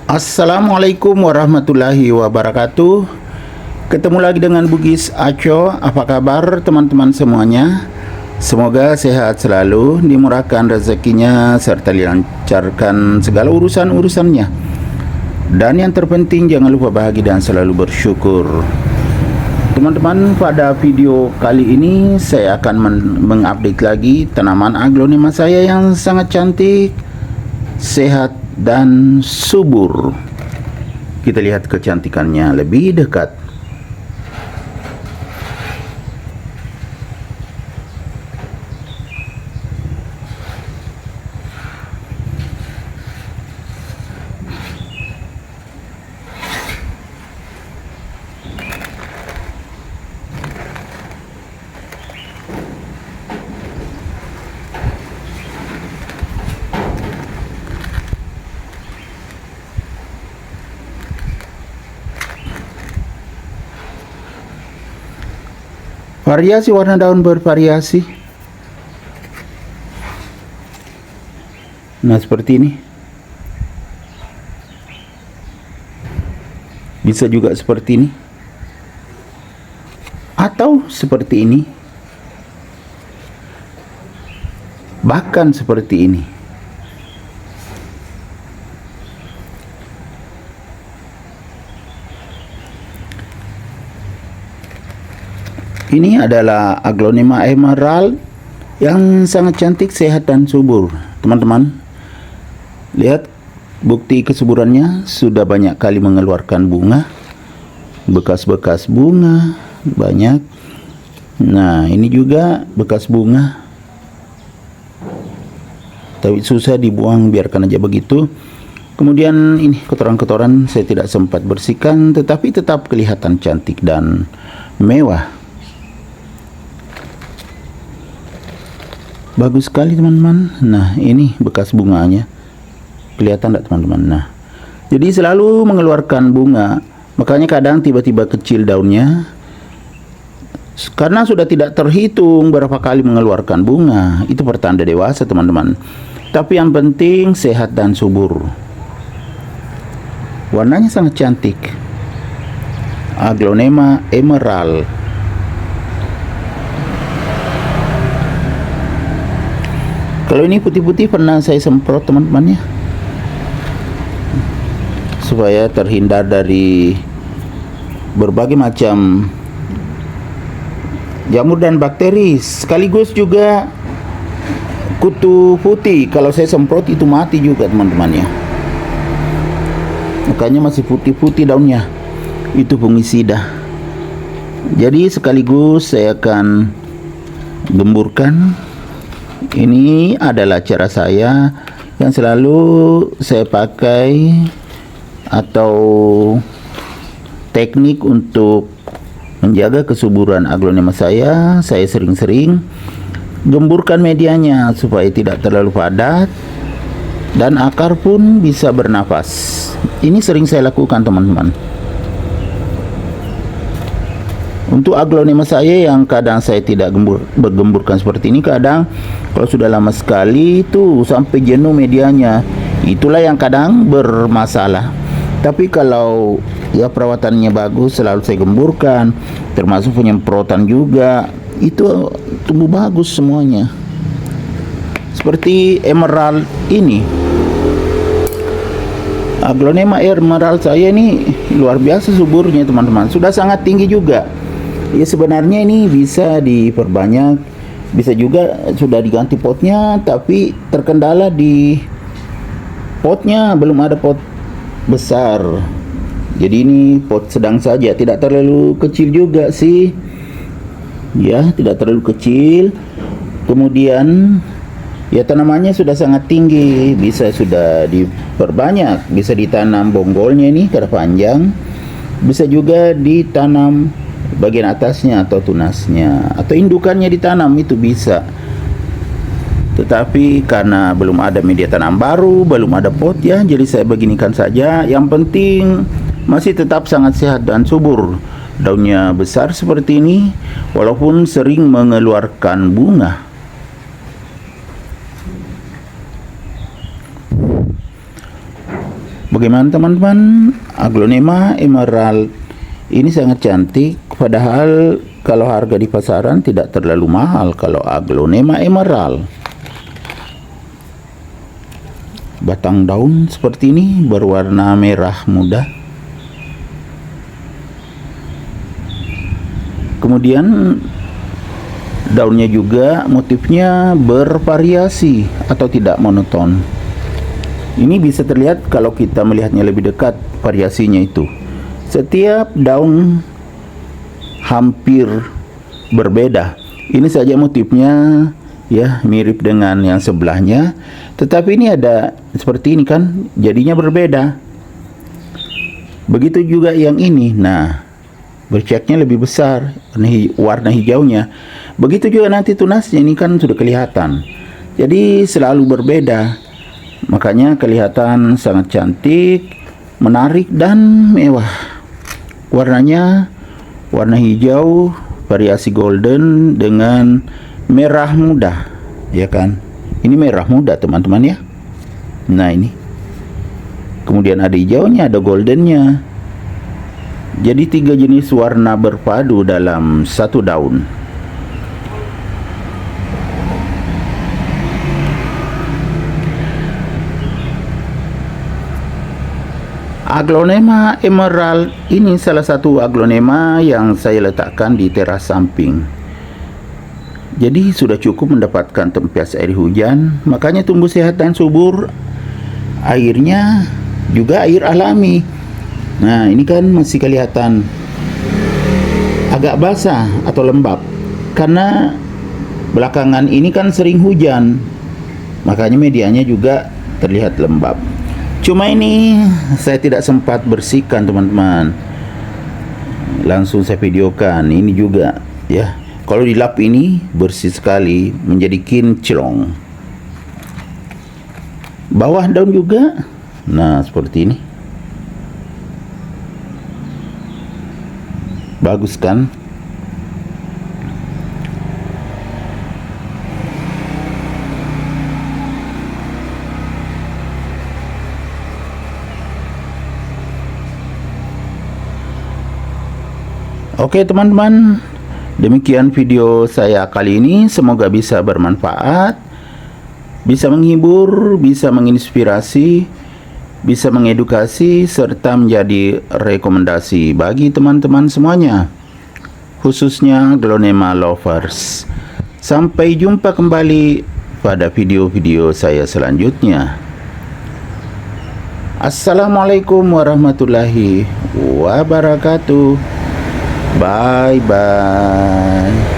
Assalamualaikum warahmatullahi wabarakatuh. Ketemu lagi dengan Bugis Aco. Apa kabar teman-teman semuanya? Semoga sehat selalu, dimurahkan rezekinya, serta dilancarkan segala urusan-urusannya. Dan yang terpenting jangan lupa bahagia dan selalu bersyukur. Teman-teman, pada video kali ini saya akan mengupdate lagi tanaman aglonema saya yang sangat cantik, sehat dan subur. Kita lihat kecantikannya lebih dekat. Variasi warna daun bervariasi. Nah, seperti ini. Bisa juga seperti ini. Atau seperti ini. Bahkan seperti ini. Ini adalah aglonema emerald yang sangat cantik, sehat dan subur. Teman-teman, lihat bukti kesuburannya, sudah banyak kali mengeluarkan bunga. Bekas-bekas bunga banyak. Nah, ini juga bekas bunga. Tapi susah dibuang, biarkan aja begitu. Kemudian ini kotoran-kotoran saya tidak sempat bersihkan, tetapi tetap kelihatan cantik dan mewah. Bagus sekali teman-teman. Nah, ini bekas bunganya. Kelihatan tidak teman-teman? Nah, jadi selalu mengeluarkan bunga. Makanya kadang tiba-tiba kecil daunnya. Karena sudah tidak terhitung berapa kali mengeluarkan bunga. Itu pertanda dewasa teman-teman. Tapi yang penting sehat dan subur. Warnanya sangat cantik. Aglonema emerald. Kalau ini putih-putih pernah saya semprot teman-teman ya, supaya terhindar dari berbagai macam jamur dan bakteri. Sekaligus juga kutu putih, kalau saya semprot itu mati juga teman-teman ya. Makanya masih putih-putih daunnya, itu fungisida. Jadi sekaligus saya akan gemburkan. Ini adalah cara saya yang selalu saya pakai, atau teknik untuk menjaga kesuburan aglonema saya. Saya sering-sering gemburkan medianya supaya tidak terlalu padat dan akar pun bisa bernafas. Ini sering saya lakukan teman-teman. Untuk aglonema saya yang kadang saya tidak bergemburkan seperti ini, kadang kalau sudah lama sekali itu sampai jenuh medianya, itulah yang kadang bermasalah. Tapi kalau ya perawatannya bagus, selalu saya gemburkan, termasuk penyemprotan juga, itu tumbuh bagus semuanya. Seperti emerald ini, aglonema emerald saya ini luar biasa suburnya teman-teman, sudah sangat tinggi juga. Ya sebenarnya ini bisa diperbanyak, bisa juga sudah diganti potnya, tapi terkendala di potnya belum ada pot besar. Jadi ini pot sedang saja, tidak terlalu kecil juga sih. Ya, tidak terlalu kecil. Kemudian ya tanamannya sudah sangat tinggi, bisa sudah diperbanyak, bisa ditanam bonggolnya ini karena panjang. Bisa juga ditanam bagian atasnya atau tunasnya, atau indukannya ditanam, itu bisa. Tetapi karena belum ada media tanam baru, belum ada pot ya, jadi saya beginikan saja. Yang penting masih tetap sangat sehat dan subur. Daunnya besar seperti ini, walaupun sering mengeluarkan bunga. Bagaimana teman-teman? Aglonema emerald ini sangat cantik, padahal kalau harga di pasaran tidak terlalu mahal kalau aglonema emerald. Batang daun seperti ini berwarna merah muda. Kemudian daunnya juga motifnya bervariasi atau tidak monoton. Ini bisa terlihat kalau kita melihatnya lebih dekat, variasinya itu. Setiap daun hampir berbeda. Ini saja motifnya ya mirip dengan yang sebelahnya, tetapi ini ada seperti ini kan, jadinya berbeda. Begitu juga yang ini. Nah, berceknya lebih besar, warna hijaunya. Begitu juga nanti tunasnya, ini kan sudah kelihatan. Jadi selalu berbeda. Makanya kelihatan sangat cantik, menarik dan mewah. Warnanya warna hijau, variasi golden dengan merah muda, ya kan? Ini merah muda teman-teman ya. Nah ini. Kemudian ada hijaunya, ada goldennya. Jadi 3 jenis warna berpadu dalam satu daun. Aglonema emerald ini salah satu aglonema yang saya letakkan di teras samping. Jadi sudah cukup mendapatkan tempias air hujan, makanya tumbuh sehat dan subur. Airnya juga air alami. Nah, ini kan masih kelihatan agak basah atau lembab karena belakangan ini kan sering hujan. Makanya medianya juga terlihat lembab. Cuma ini saya tidak sempat bersihkan teman-teman. Langsung saya videokan. Ini juga ya. Kalau dilap ini bersih sekali, menjadi kinclong. Bawah daun juga. Nah, seperti ini. Bagus kan? Oke teman-teman, demikian video saya kali ini. Semoga bisa bermanfaat, bisa menghibur, bisa menginspirasi, bisa mengedukasi, serta menjadi rekomendasi bagi teman-teman semuanya, khususnya aglonema lovers. Sampai jumpa kembali pada video-video saya selanjutnya. Assalamualaikum warahmatullahi wabarakatuh. Bye bye.